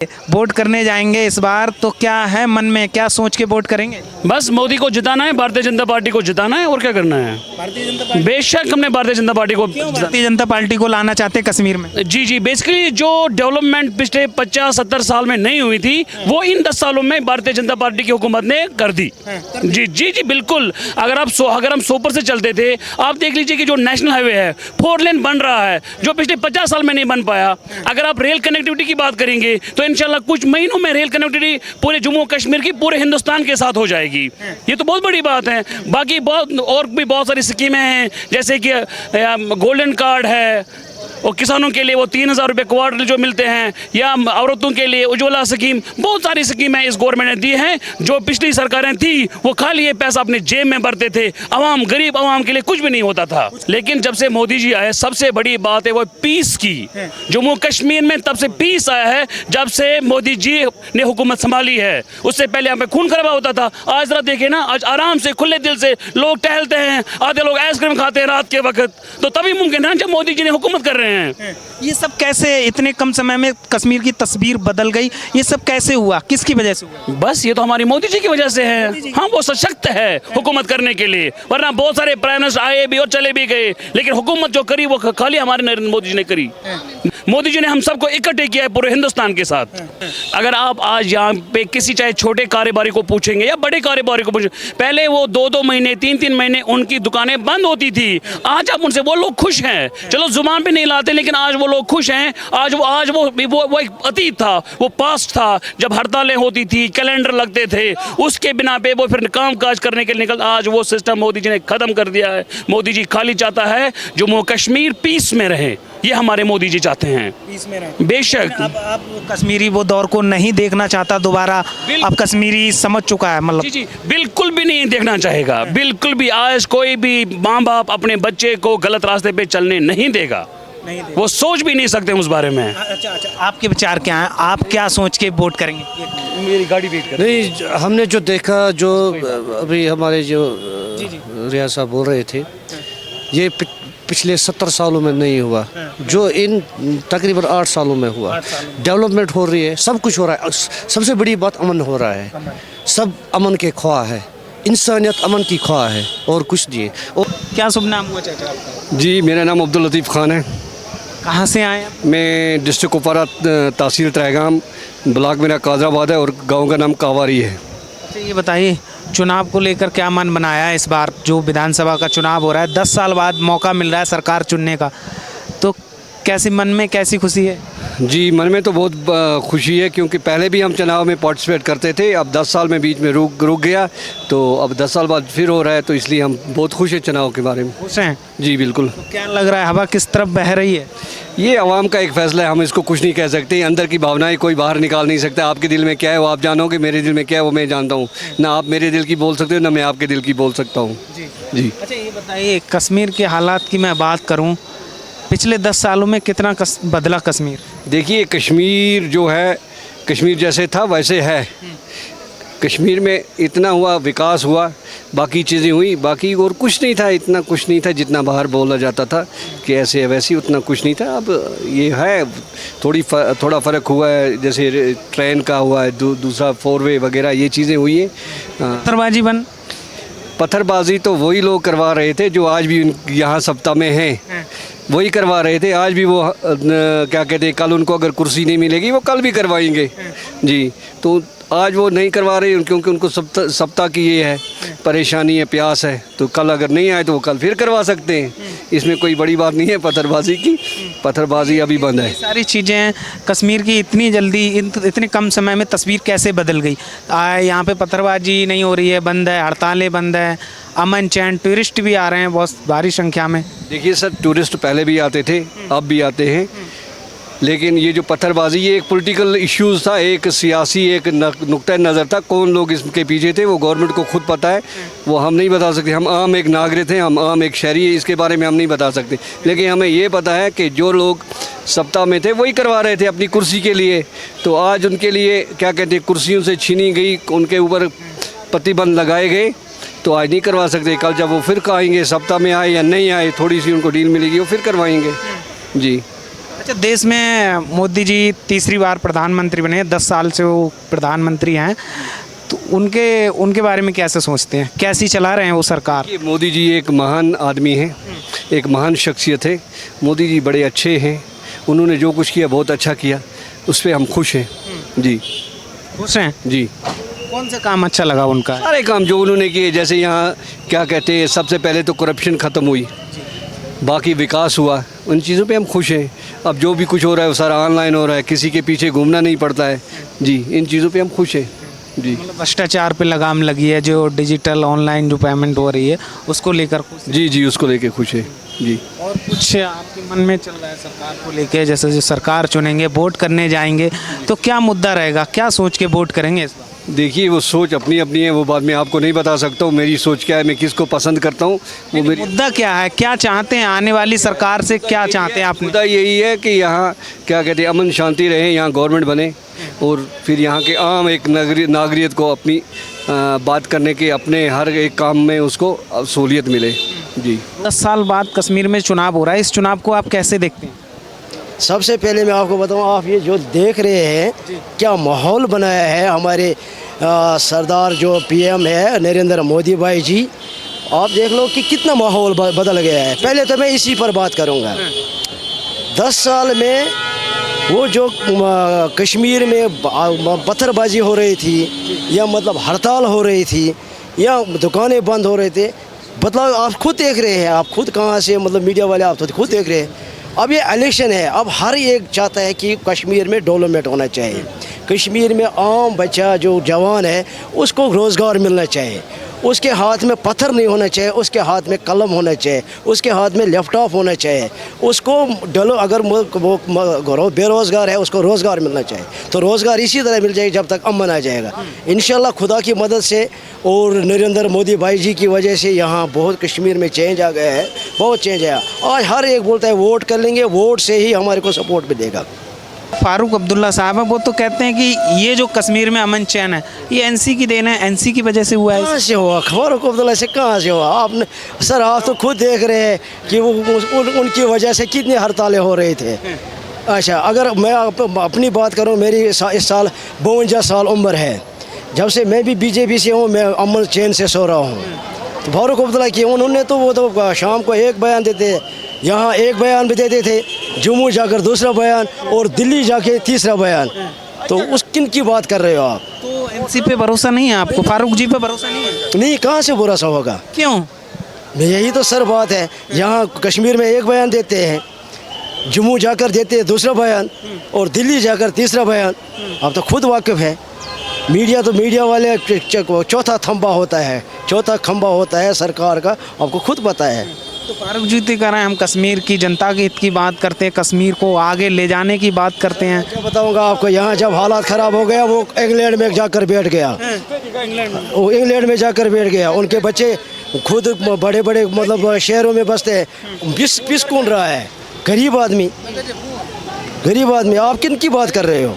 Vote करने जाएंगे इस बार, तो क्या है मन में, क्या सोच के वोट करेंगे? बस मोदी को जिताना है, भारतीय जनता पार्टी को जिताना है, और क्या करना है। भारतीय जनता पार्टी, बेशक हमने भारतीय जनता पार्टी को भारतीय जनता पार्टी को लाना चाहते हैं कश्मीर में? जी बेसिकली जो डेवलपमेंट पिछले 50-70 साल में नहीं हुई थी वो इन 10 सालों में भारतीय जनता पार्टी की हुकूमत ने कर दी। जी बिल्कुल। अगर हम 100 से चलते थे, आप देख लीजिए कि जो नेशनल हाईवे है 4 लेन बन रहा है, जो पिछले 50 साल में नहीं बन पाया। अगर आप रेल कनेक्टिविटी की बात करेंगे तो इंशाल्लाह कुछ महीनों में रेल कनेक्टिविटी पूरे जम्मू कश्मीर की पूरे हिंदुस्तान के साथ हो जाएगी। ये तो बहुत बड़ी बात है। बाकी और भी बहुत सारी स्कीमें हैं, जैसे कि गोल्डन कार्ड है और किसानों के लिए वो 3,000 रुपये क्वार्टर जो मिलते हैं, या औरतों के लिए उज्ज्वला स्कीम। बहुत सारी स्कीमें इस गवर्नमेंट ने दी हैं। जो पिछली सरकारें थी वो खाली ये पैसा अपने जेब में भरते थे, गरीब आवाम के लिए कुछ भी नहीं होता था। लेकिन जब से मोदी जी आए, सबसे बड़ी बात है वो पीस की। जम्मू कश्मीर में तब से पीस आया है जब से मोदी जी ने हुकूमत संभाली है। उससे पहले यहाँ पे खून खराबा होता था। आज जरा देखिए ना, आज आराम से खुले दिल से लोग टहलते हैं, आधे लोग आइसक्रीम खाते हैं रात के वक्त। तो तभी मुमकिन है जब मोदी जी ने हुकूमत कर रहे हैं। ये सब कैसे इतने कम समय में कश्मीर की तस्वीर बदल गई? ये सब कैसे हुआ, किसकी वजह से हुआ? बस ये तो हमारी मोदी जी की वजह से है। हाँ, वो सशक्त है हुकूमत करने के लिए, वरना बहुत सारे प्राइम मिनिस्टर आए भी और चले भी गए, लेकिन हुकूमत जो करी वो खाली हमारे नरेंद्र मोदी जी ने करी। मोदी जी ने हम सबको इकट्ठे किया है पूरे हिंदुस्तान के साथ। अगर आप आज यहाँ पे किसी चाहे छोटे कारोबारी को पूछेंगे या बड़े कारोबारी को पूछेंगे, पहले वो 2-2 महीने 3-3 महीने उनकी दुकानें बंद होती थी। आज आप उनसे, वो लोग खुश हैं। चलो जुबान पे नहीं लाते, लेकिन आज वो लोग खुश हैं। आज वो एक अतीत था, वो पास्ट था जब हड़तालें होती थी, कैलेंडर लगते थे, उसके बिना पे वो फिर काम काज करने के लिए निकल। आज वो सिस्टम मोदी जी ने खत्म कर दिया है। मोदी जी खाली चाहता है जम्मू कश्मीर पीस में रहे, ये हमारे मोदी जी चाहते हैं। पीस में रहे। बेशक अब कश्मीरी वो दौर को नहीं देखना चाहता दोबारा। अब कश्मीरी समझ चुका है, मतलब जी बिल्कुल भी नहीं देखना चाहेगा, बिल्कुल भी। आज कोई भी माँ बाप अपने बच्चे को गलत रास्ते पे चलने नहीं देगा, वो सोच भी नहीं सकते उस बारे में। अच्छा, आपके विचार क्या हैं? आप क्या सोच के वोट करेंगे? मेरी गाड़ी वेट कर। नहीं, हमने जो देखा, जो अभी हमारे जो रियाज साहब बोल रहे थे, ये पिछले 70 सालों में नहीं हुआ, जो इन तकरीबन 8 सालों में हुआ। डेवलपमेंट हो रही है, सब कुछ हो रहा है। सबसे बड़ी बात अमन हो रहा है। सब अमन के ख्वाह है, इंसानियत अमन की ख्वाह है, और कुछ नहीं। और क्या शुभ नाम हुआ चाचा आपका? जी, मेरा नाम अब्दुल लतीफ़ खान है। कहाँ से आए आप? मैं डिस्ट्रिक्ट कुपवारा, तहसील तरागाम, ब्लॉक मेरा कादराबाद है और गांव का नाम कावारी है। अच्छा, ये बताइए, चुनाव को लेकर क्या मन बनाया है? इस बार जो विधानसभा का चुनाव हो रहा है, 10 साल बाद मौका मिल रहा है सरकार चुनने का, तो कैसी मन में कैसी खुशी है? जी, मन में तो बहुत खुशी है, क्योंकि पहले भी हम चुनाव में पार्टिसिपेट करते थे। अब 10 साल में बीच में रुक गया, तो अब 10 साल बाद फिर हो रहा है, तो इसलिए हम बहुत खुश हैं चुनाव के बारे में। खुश हैं? जी बिल्कुल। तो क्या लग रहा है, हवा किस तरफ बह रही है? ये आवाम का एक फ़ैसला है, हम इसको कुछ नहीं कह सकते। अंदर की भावनाएं कोई बाहर निकाल नहीं सकता। आपके दिल में क्या है वो आप जानोगे, मेरे दिल में क्या है वो मैं जानता हूँ। ना आप मेरे दिल की बोल सकते हो, ना मैं आपके दिल की बोल सकता हूँ। जी। अच्छा, ये बताइए, कश्मीर के हालात की मैं बात करूं, पिछले 10 सालों में कितना बदला कश्मीर? देखिए, कश्मीर जो है, कश्मीर जैसे था वैसे है। कश्मीर में इतना हुआ, विकास हुआ, बाकी चीज़ें हुई, बाकी और कुछ नहीं था। इतना कुछ नहीं था जितना बाहर बोला जाता था कि ऐसे है वैसे, उतना कुछ नहीं था। अब ये है, थोड़ा फ़र्क हुआ है, जैसे ट्रेन का हुआ है, दूसरा 4 वे वगैरह ये चीज़ें हुई हैं। पत्थरबाजी तो वही लोग करवा रहे थे जो आज भी यहाँ सत्ता में हैं, वही करवा रहे थे। आज भी वो क्या कहते हैं, कल उनको अगर कुर्सी नहीं मिलेगी वो कल भी करवाएंगे। जी, तो आज वो नहीं करवा रहे क्योंकि उनको सत्ता की ये है, परेशानी है, प्यास है। तो कल अगर नहीं आए तो वो कल फिर करवा सकते हैं। इसमें कोई बड़ी बात नहीं है पत्थरबाजी की। पत्थरबाजी अभी बंद है। सारी चीज़ें कश्मीर की इतनी जल्दी, इतने कम समय में तस्वीर कैसे बदल गई? यहाँ पे पत्थरबाजी नहीं हो रही है, बंद है, हड़तालें बंद है, अमन चैन, टूरिस्ट भी आ रहे हैं बहुत भारी संख्या में। देखिए सर, टूरिस्ट पहले भी आते थे, अब भी आते हैं, लेकिन ये जो पत्थरबाजी, ये एक पॉलिटिकल इश्यूज़ था, एक सियासी एक नुक्ता नज़र था। कौन लोग इसके पीछे थे वो गवर्नमेंट को खुद पता है, वो हम नहीं बता सकते। हम आम एक नागरिक हैं, हम आम एक शहरी है, इसके बारे में हम नहीं बता सकते। लेकिन हमें ये पता है कि जो लोग सत्ता में थे वही करवा रहे थे अपनी कुर्सी के लिए। तो आज उनके लिए क्या कहते हैं, कुर्सियों से छीनी गई, उनके ऊपर प्रतिबंध लगाए गए, तो आज नहीं करवा सकते। कल जब वो फिर आएंगे, सप्ताह में आए या नहीं आए, थोड़ी सी उनको डील मिलेगी, वो फिर करवाएंगे। जी। अच्छा, देश में मोदी जी तीसरी बार प्रधानमंत्री बने, 10 साल से वो प्रधानमंत्री हैं, तो उनके बारे में कैसे सोचते हैं, कैसी चला रहे हैं वो सरकार? ये मोदी जी एक महान आदमी हैं, एक महान शख्सियत है। मोदी जी बड़े अच्छे हैं, उन्होंने जो कुछ किया बहुत अच्छा किया, उस पर हम खुश हैं जी। खुश हैं जी, कौन सा काम अच्छा लगा उनका? सारे काम जो उन्होंने किए, जैसे यहाँ क्या कहते हैं, सबसे पहले तो करप्शन ख़त्म हुई, बाकी विकास हुआ, उन चीज़ों पे हम खुश हैं। अब जो भी कुछ हो रहा है वो सारा ऑनलाइन हो रहा है, किसी के पीछे घूमना नहीं पड़ता है जी, इन चीज़ों पे हम खुश हैं जी। मतलब भ्रष्टाचार पे लगाम लगी है, जो डिजिटल ऑनलाइन जो पेमेंट हो रही है उसको लेकर खुश हैं? जी जी, उसको लेके खुश है जी। और कुछ आपके मन में चल रहा है सरकार को लेके, जैसे जो सरकार चुनेंगे, वोट करने जाएंगे तो क्या मुद्दा रहेगा, क्या सोच के वोट करेंगे इस बार? देखिए, वो सोच अपनी अपनी है, वो बात मैं आपको नहीं बता सकता हूँ। मेरी सोच क्या है, मैं किसको पसंद करता हूँ, वो मेरी मुद्दा क्या है, क्या चाहते हैं आने वाली सरकार से, क्या चाहते हैं आप? मुद्दा यही है कि यहाँ क्या कहते हैं, अमन शांति रहे, यहाँ गवर्नमेंट बने और फिर यहाँ के आम एक नागरिक को अपनी बात करने के, अपने हर एक काम में उसको सहूलियत मिले जी। 10 साल बाद कश्मीर में चुनाव हो रहा है, इस चुनाव को आप कैसे देखते हैं? सबसे पहले मैं आपको बताऊं, आप ये जो देख रहे हैं क्या माहौल बनाया है हमारे सरदार जो पीएम है नरेंद्र मोदी भाई जी, आप देख लो कि कितना माहौल बदल गया है। पहले तो मैं इसी पर बात करूंगा। 10 साल में वो जो कश्मीर में पत्थरबाजी हो रही थी या मतलब हड़ताल हो रही थी या दुकानें बंद हो रहे थे, बदलाव आप खुद देख रहे हैं, आप खुद कहाँ से, मतलब मीडिया वाले आप तो खुद देख रहे हैं। अब ये इलेक्शन है, अब हर एक चाहता है कि कश्मीर में डेवलपमेंट होना चाहिए, कश्मीर में आम बच्चा जो जवान है उसको रोज़गार मिलना चाहिए, उसके हाथ में पत्थर नहीं होना चाहिए, उसके हाथ में कलम होना चाहिए, उसके हाथ में लैपटॉप होना चाहिए, उसको अगर वो बेरोज़गार है उसको रोज़गार मिलना चाहिए। तो रोज़गार इसी तरह मिल जाएगी जब तक अमन आ जाएगा इंशाल्लाह खुदा की मदद से। और नरेंद्र मोदी भाई जी की वजह से यहाँ बहुत कश्मीर में चेंज आ गया है, बहुत चेंज आया। आज हर एक बोलता है वोट कर लेंगे, वोट से ही हमारे को सपोर्ट मिलेगा। फारूक अब्दुल्ला साहब है, वो तो कहते हैं कि ये जो कश्मीर में अमन चैन है ये एनसी की देन है, एनसी की वजह से हुआ है। कहाँ से हुआ फारूक अब्दुल्ला से, कहाँ से हुआ? आपने सर आप तो खुद देख रहे हैं कि वो उनकी वजह से कितनी हड़तालें हो रही थे। अच्छा, अगर मैं अपनी बात करूं, मेरी इस साल 52 साल उम्र है, जब से मैं भी बीजेपी से हूं मैं अमन चैन से सो रहा हूं। तो फारूक अब्दुल्ला की उन्होंने तो वो तो शाम को एक बयान देते, यहाँ एक बयान भी देते थे, जम्मू जाकर दूसरा बयान और दिल्ली जाके तीसरा बयान। तो उस किन की बात कर रहे हो आप? तो एनसी पे भरोसा नहीं है आपको, फारूक जी पे भरोसा नहीं है? नहीं, कहाँ से भरोसा होगा? क्यों? यही तो सर बात है, यहाँ कश्मीर में एक बयान देते हैं, जम्मू जाकर देते हैं दूसरा बयान और दिल्ली जाकर तीसरा बयान। आप तो खुद वाकिफ़ है, मीडिया तो मीडिया वाले चौथा खंबा होता है, चौथा खंबा होता है सरकार का, आपको खुद पता है। तो फारूक जी तो कह रहे हैं हम कश्मीर की जनता की हित की बात करते हैं, कश्मीर को आगे ले जाने की बात करते हैं। क्या बताऊंगा आपको, यहाँ जब हालात ख़राब हो गया वो इंग्लैंड में जाकर बैठ गया, वो इंग्लैंड में जाकर बैठ गया। उनके बच्चे खुद बड़े बड़े मतलब शहरों में बसते हैं, पिस कून रहा है गरीब आदमी, गरीब आदमी। आप किन की बात कर रहे हो?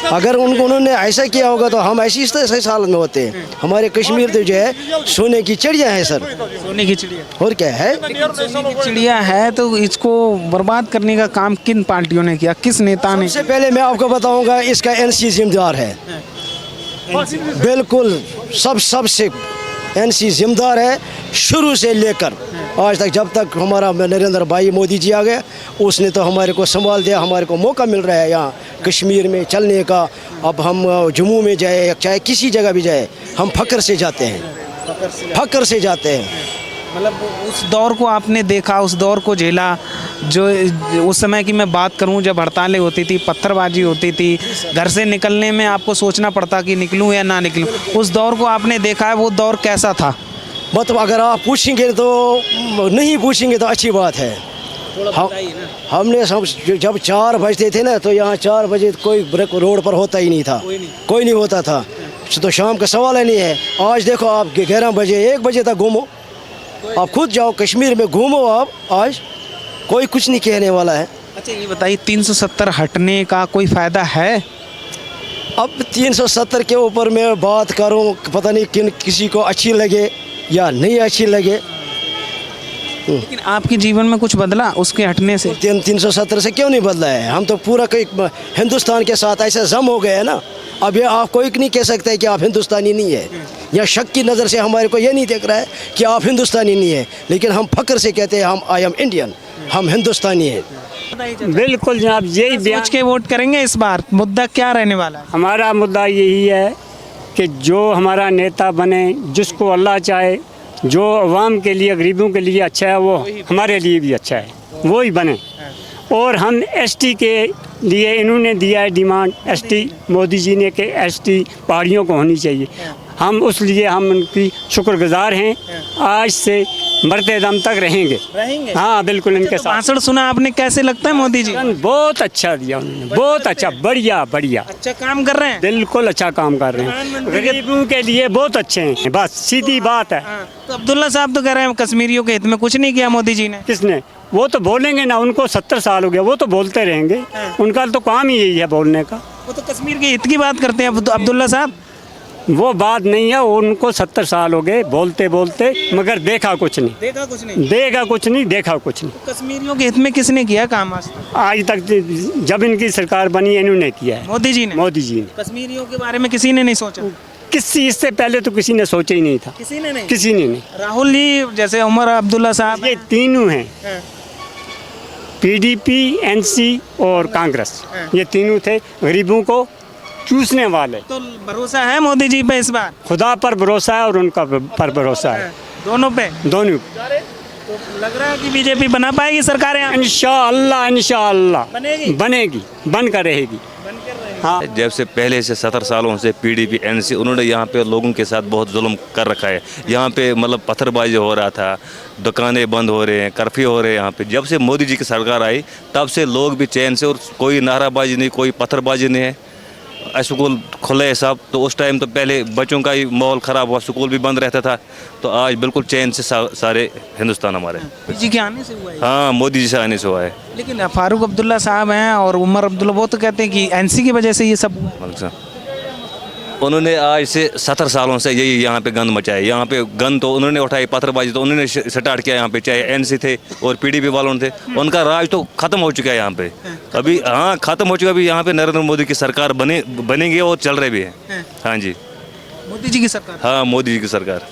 अगर उन्होंने ऐसा किया होगा तो हम ऐसी हालत में होते हैं। हमारे कश्मीर तो जो है सोने की चिड़िया है सर, सोने की चिड़िया। और क्या है? सोने की चिड़िया है तो इसको बर्बाद करने का काम किन पार्टियों ने किया, किस नेता ने? सबसे पहले मैं आपको बताऊंगा इसका एनसी जिम्मेदार है, बिल्कुल सबसे एनसी जिम्मेदार है, शुरू से लेकर आज तक। जब तक हमारा नरेंद्र भाई मोदी जी आ गए उसने तो हमारे को संभाल दिया, हमारे को मौका मिल रहा है यहाँ कश्मीर में चलने का। अब हम जम्मू में जाए चाहे किसी जगह भी जाए हम फ़ख्र से जाते हैं, फ़ख्र से जाते हैं। मतलब उस दौर को आपने देखा, उस दौर को झेला, जो उस समय की मैं बात करूं जब हड़तालें होती थी, पत्थरबाजी होती थी, घर से निकलने में आपको सोचना पड़ता कि निकलूं या ना निकलूं, उस दौर को आपने देखा है, वो दौर कैसा था? मतलब अगर आप पूछेंगे तो नहीं पूछेंगे तो अच्छी बात है। हमने जब 4 बजते थे ना तो यहाँ 4 बजे कोई रोड पर होता ही नहीं था, कोई नहीं होता था। तो शाम का सवाल ही नहीं है। आज देखो आप 11 बजे 1 बजे तक घूमो, आप खुद जाओ कश्मीर में घूमो आप, आज कोई कुछ नहीं कहने वाला है। अच्छा ये बताइए 370 हटने का कोई फ़ायदा है? अब 370 के ऊपर मैं बात करूं, पता नहीं किसी को अच्छी लगे या नहीं अच्छी लगे। लेकिन आपके जीवन में कुछ बदला उसके हटने से? 317 से क्यों नहीं बदला है? हम तो पूरा हिंदुस्तान के साथ ऐसे जम हो गए हैं ना। अब ये आप कोई नहीं कह सकता है कि आप हिंदुस्तानी नहीं है, या शक की नज़र से हमारे को ये नहीं देख रहा है कि आप हिंदुस्तानी नहीं है, लेकिन हम फख्र से कहते हैं हम आई एम इंडियन, हम हिंदुस्तानी है। बिल्कुल जनाब, यही बयान सोच के वोट करेंगे इस बार? मुद्दा क्या रहने वाला है? हमारा मुद्दा यही है कि जो हमारा नेता बने, जिसको अल्लाह चाहे, जो अवाम के लिए, गरीबों के लिए अच्छा है, वो हमारे लिए भी अच्छा है, वो ही बने। और हम एसटी के लिए इन्होंने दिया है डिमांड, एसटी मोदी जी ने, कि एसटी पहाड़ियों को होनी चाहिए। हम उस लिए हम उनकी शुक्रगुजार हैं, आज से मरते दम तक रहेंगे। हाँ बिल्कुल, इनके साथ। भाषण सुना आपने, कैसे लगता है मोदी जी? बहुत अच्छा दिया उन्होंने, बहुत अच्छा, बढ़िया बढ़िया, अच्छा काम कर रहे हैं। बिल्कुल अच्छा काम कर रहे हैं, गरीबों के लिए बहुत अच्छे हैं, बस सीधी बात है। तो अब्दुल्ला साहब तो कह रहे हैं कश्मीरियों के हित में कुछ नहीं किया मोदी जी ने। किसने? वो तो बोलेंगे ना, उनको 70 साल हो गया, वो तो बोलते रहेंगे, उनका तो काम ही यही है बोलने का। वो तो कश्मीर के हित की बात करते हैं अब्दुल्ला साहब। वो बात नहीं है, उनको 70 साल हो गए बोलते बोलते, मगर देखा कुछ नहीं, देखा कुछ नहीं, देखा कुछ नहीं, देखा कुछ नहीं। कश्मीरियों के हित में किसने किया काम आज तक? आज तक जब इनकी सरकार बनी इन्होंने किया है, मोदी जी ने। मोदी जी ने। कश्मीरियों के बारे में किसी ने नहीं सोचा? किसी इससे पहले तो किसी ने सोचा ही नहीं था, किसी ने नहीं। किसी ने नहीं। राहुल जी जैसे, उमर अब्दुल्ला साहब, ये तीनों हैं, पीडीपी, एनसी और कांग्रेस, ये तीनों थे गरीबों को चूसने वाले। तो भरोसा है मोदी जी पे इस बार? खुदा पर भरोसा है और उनका पर भरोसा है, दोनों पे। दोनों। तो लग रहा है कि बीजेपी बना पाएगी सरकार यहाँ? इंशाअल्लाह, इंशाअल्लाह बनेगी? बनेगी, बनकर रहेगी। हाँ, जब से पहले से 70 सालों से पीडीपी एनसी उन्होंने यहाँ पे लोगों के साथ बहुत जुल्म कर रखा है। यहाँ पे मतलब पत्थरबाजी हो रहा था, दुकानें बंद हो रहे हैं, कर्फ्यू हो रहे हैं यहाँ पे। जब से मोदी जी की सरकार आई तब से लोग भी चैन से, और कोई नाराबाजी नहीं, कोई पत्थरबाजी नहीं है, स्कूल खुले सब। तो उस टाइम तो पहले बच्चों का ही माहौल ख़राब हुआ, स्कूल भी बंद रहता था, तो आज बिल्कुल चैन से सारे हिंदुस्तान हमारे। मोदी जी के आने से हुआ है? हाँ, मोदी जी से आने से हुआ है। लेकिन फारूक अब्दुल्ला साहब हैं और उमर अब्दुल्ला, वो तो कहते हैं कि एनसी की वजह से ये सब हुआ है। उन्होंने आज से 70 सालों से यही यहाँ पे गंद मचाया। यहाँ पे गंद तो उन्होंने उठाई, पत्थरबाजी तो उन्होंने स्टार्ट किया यहाँ पे, चाहे एनसी थे और पीडीपी वालों थे। उनका राज तो खत्म हो चुका है यहाँ पे अभी। हाँ, खत्म हो चुका है अभी। यहाँ पे नरेंद्र मोदी की सरकार बनेगी और चल रहे भी है। हाँ जी, मोदी जी की सरकार। हाँ, मोदी जी की सरकार।